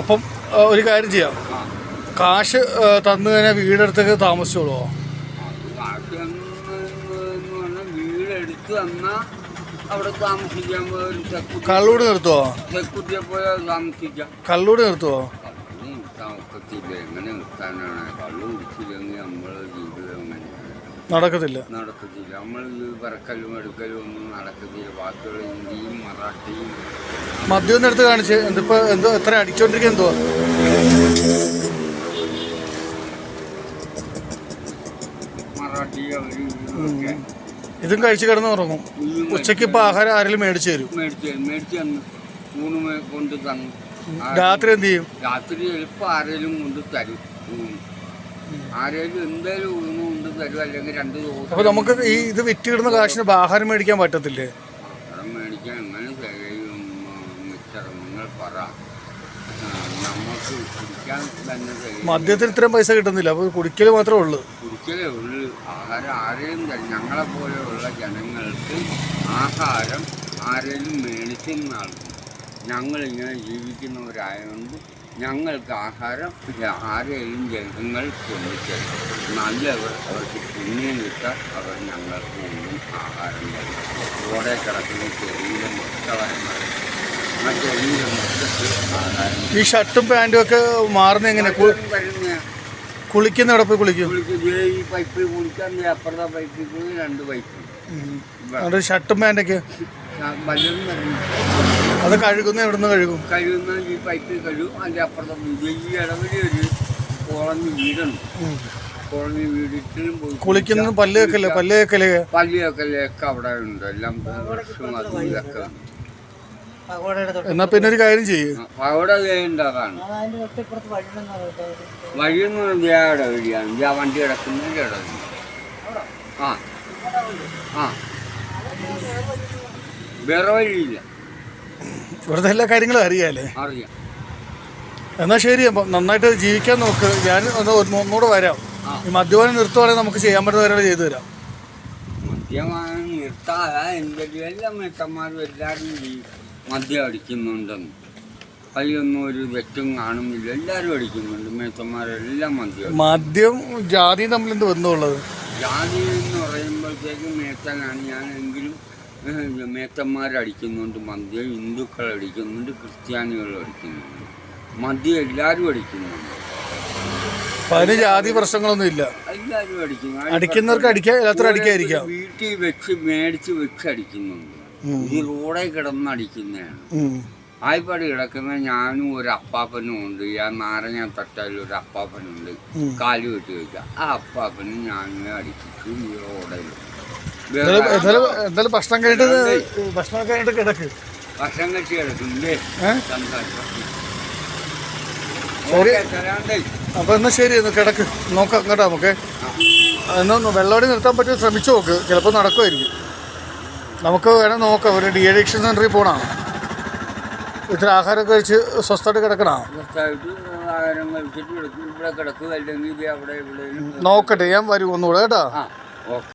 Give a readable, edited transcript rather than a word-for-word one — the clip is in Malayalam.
അപ്പം ഒരു കാര്യം ചെയ്യാം, കാശ് തന്നു കഴിഞ്ഞാൽ വീടെടുത്തൊക്കെ താമസിച്ചോളൂ. കാശ് എന്ന് പറഞ്ഞാൽ വീടെടുത്ത് തന്നാൽ അവിടെ താമസിക്കാൻ കള്ളൂട് നിർത്തുവോ? സെക്യൂരിറ്റിയെ പോലെ താമസിക്കാം. കള്ളൂട് നിർത്തുവോ? നിർത്താൻ ഒക്കത്തില്ല. എങ്ങനെ നിർത്താനാണ്? കള്ളു കുടിച്ചില്ലെങ്കിൽ നമ്മളെ ജീവിതം നടക്കത്തില്ല. നമ്മൾ പറക്കലും എടുക്കലും ഒന്നും നടക്കത്തില്ല. ബാക്കിയുള്ള ഹിന്ദിയും മറാഠിയും മദ്യം എടുത്ത് കാണിച്ച് എന്തിപ്പോ എന്തോ എത്ര അടിച്ചോണ്ടിരിക്കുക എന്തോ മറാഠി അവര് ഇതും കഴിച്ച് കിടന്ന് ഉറങ്ങും. ഉച്ചയ്ക്ക് ഇപ്പൊ ആഹാരം ആരെങ്കിലും മേടിച്ചു തരും. മേടിച്ചു തന്നു. ഊണ് കൊണ്ട് തന്നു. രാത്രി എന്ത് ചെയ്യും? രാത്രി എളുപ്പം ആരെങ്കിലും കൊണ്ട് തരും. ആരെങ്കിലും എന്തായാലും ഊണ് കൊണ്ട് തരും. അല്ലെങ്കിൽ 2 ദിവസം. അപ്പൊ നമുക്ക് ഈ ഇത് വിറ്റിടുന്ന കാശിന് ആഹാരം മേടിക്കാൻ പറ്റത്തില്ലേ? ആഹാരം മേടിക്കാൻ എങ്ങനെ തികയും? മിച്ചർ നിങ്ങൾ പറ. നമുക്ക് കുടിക്കാൻ തന്നെ തികയും. മദ്യത്തിന് ഇത്രയും പൈസ കിട്ടുന്നില്ല, അപ്പൊ കുടിക്കല് മാത്രമേ ഉള്ളൂ. കുടിക്കലേ ഉള്ളു. ആഹാരം ആരെയും തരും. ഞങ്ങളെ പോലെയുള്ള ജനങ്ങൾക്ക് ആഹാരം ആരെങ്കിലും മേടിക്കുന്ന ആൾക്കും ഞങ്ങളിങ്ങനെ ജീവിക്കുന്നവരായതുകൊണ്ട് ഞങ്ങൾക്ക് ആഹാരം ആരെയും ജനങ്ങൾ കൊണ്ടുതരും. നല്ലവർ അവർക്ക് പുണ്യം കിട്ടാൻ അവർ ഞങ്ങൾക്ക് ഒന്നും ആഹാരം തരും. റോഡെ കിടക്കുന്ന ചെറിയ മക്കളന്മാർ ആ ചെറിയ മക്കൾക്ക് ആഹാരം. ഈ ഷർട്ടും പാൻറ്റും ഒക്കെ മാറുന്ന എങ്ങനെ? കുളിക്കുന്ന എവിടെ പോയി കുളിക്കും? ഈ പൈപ്പിൽ കുളിക്കാൻ അപ്പുറത്തെ പൈപ്പിൽ പോയി 2 പൈപ്പ്. ഷർട്ടും പാൻറ്റൊക്കെ വല്ലതും വരുന്നു. അത് കഴുകുന്ന എവിടുന്ന് കഴുകും? കഴുകുന്ന ഈ പൈപ്പിൽ കഴുകും. അതിൻ്റെ അപ്പുറത്തെ ഈ ഇടവഴി ഒരു കോളനി വീടുണ്ട്. കോളനി വീടിലും പോയി കുളിക്കുന്ന പല്ല് വെക്കലൊക്കെ അവിടെ ഉണ്ട്. എല്ലാം ഇതൊക്കെ ഉണ്ട്. എന്നാ പിന്നെ ഒരു കാര്യം ചെയ്യും, അവിടെ ചെയ്യേണ്ടതാണ്. വഴിയെന്ന് പറഞ്ഞാൽ വഴിയാണ്. ആ വണ്ടി കിടക്കുന്നതിൻ്റെ ഇടവഴി. ആ ആ വേറെ വഴിയില്ല. ഇവിടുത്തെ എല്ലാ കാര്യങ്ങളും അറിയാല്ലേ? അറിയാം. എന്നാൽ ശരി, അപ്പം നന്നായിട്ട് ജീവിക്കാൻ നോക്ക്. ഞാൻ ഒന്നുകൂടെ വരാം. ഈ മദ്യപാനം നിർത്തുവാണെങ്കിൽ നമുക്ക് ചെയ്യാൻ പറ്റുന്ന കാര്യങ്ങൾ ചെയ്തു തരാം. മദ്യപാനം നിർത്താതെ എല്ലാ മേത്തന്മാരും എല്ലാവരും മദ്യം അടിക്കുന്നുണ്ടെന്ന് അതിലൊന്നും ഒരു തെറ്റും കാണുന്നില്ല. എല്ലാവരും അടിക്കുന്നുണ്ട്. മേത്തന്മാരെല്ലാം മദ്യം ജാതിയും തമ്മിൽ എന്ത് ബന്ധമുള്ളത്? ജാതി എന്ന് പറയുമ്പോഴത്തേക്ക് മേത്തനാണ് ഞാനെങ്കിലും. മേത്തന്മാരടിക്കുന്നുണ്ട് മദ്യം, ഹിന്ദുക്കൾ അടിക്കുന്നുണ്ട്, ക്രിസ്ത്യാനികൾ അടിക്കുന്നുണ്ട്. മദ്യം എല്ലാവരും അടിക്കുന്നുണ്ട്. അതിന് ജാതി പ്രശ്നങ്ങളൊന്നും ഇല്ല. എല്ലാവരും അടിക്കുന്നു. അടിക്കുന്നവർക്ക് അടിക്കാം, എല്ലാത്തിനും അടിക്കാതിരിക്കാം. വീട്ടിൽ വെച്ച് മേടിച്ച് വെച്ച് അടിക്കുന്നുണ്ട്. ഈ റോഡേ കിടന്ന് അടിക്കുന്നതാണ്. ആയിപ്പാട് കിടക്കുന്ന ഞാനും ഒരു അപ്പാപ്പനും ഉണ്ട്. ആ നാരങ്ങ തട്ടാൽ ഒരു അപ്പാപ്പനുണ്ട്. കാല് വെട്ടി വെക്കുക. ആ അപ്പാപ്പനും ഞാനും അടിച്ചിട്ട് ഈ റോഡയിൽ എന്തായാലും ഭക്ഷണം കഴിഞ്ഞിട്ട് കിടക്ക്. ഭക്ഷണം കഴിച്ച് കിടക്കുന്നില്ലേ? അപ്പൊ എന്നാ ശരി, ഒന്ന് കിടക്ക്. നോക്കാം കേട്ടോ. നമുക്ക് എന്നൊന്ന് വെള്ളമടി നിർത്താൻ പറ്റും ശ്രമിച്ചു നോക്ക്. ചിലപ്പോൾ നടക്കുമായിരിക്കും. നമുക്ക് വേണം നോക്കാം. ഒരു ഡി അഡിക്ഷൻ സെൻ്ററിൽ പോകണം. ഇത്ര ആഹാരം കഴിച്ച് സ്വസ്ഥമായിട്ട് കിടക്കണം. നോക്കട്ടെ, ഞാൻ വരും ഒന്നുകൂടെ കേട്ടോ.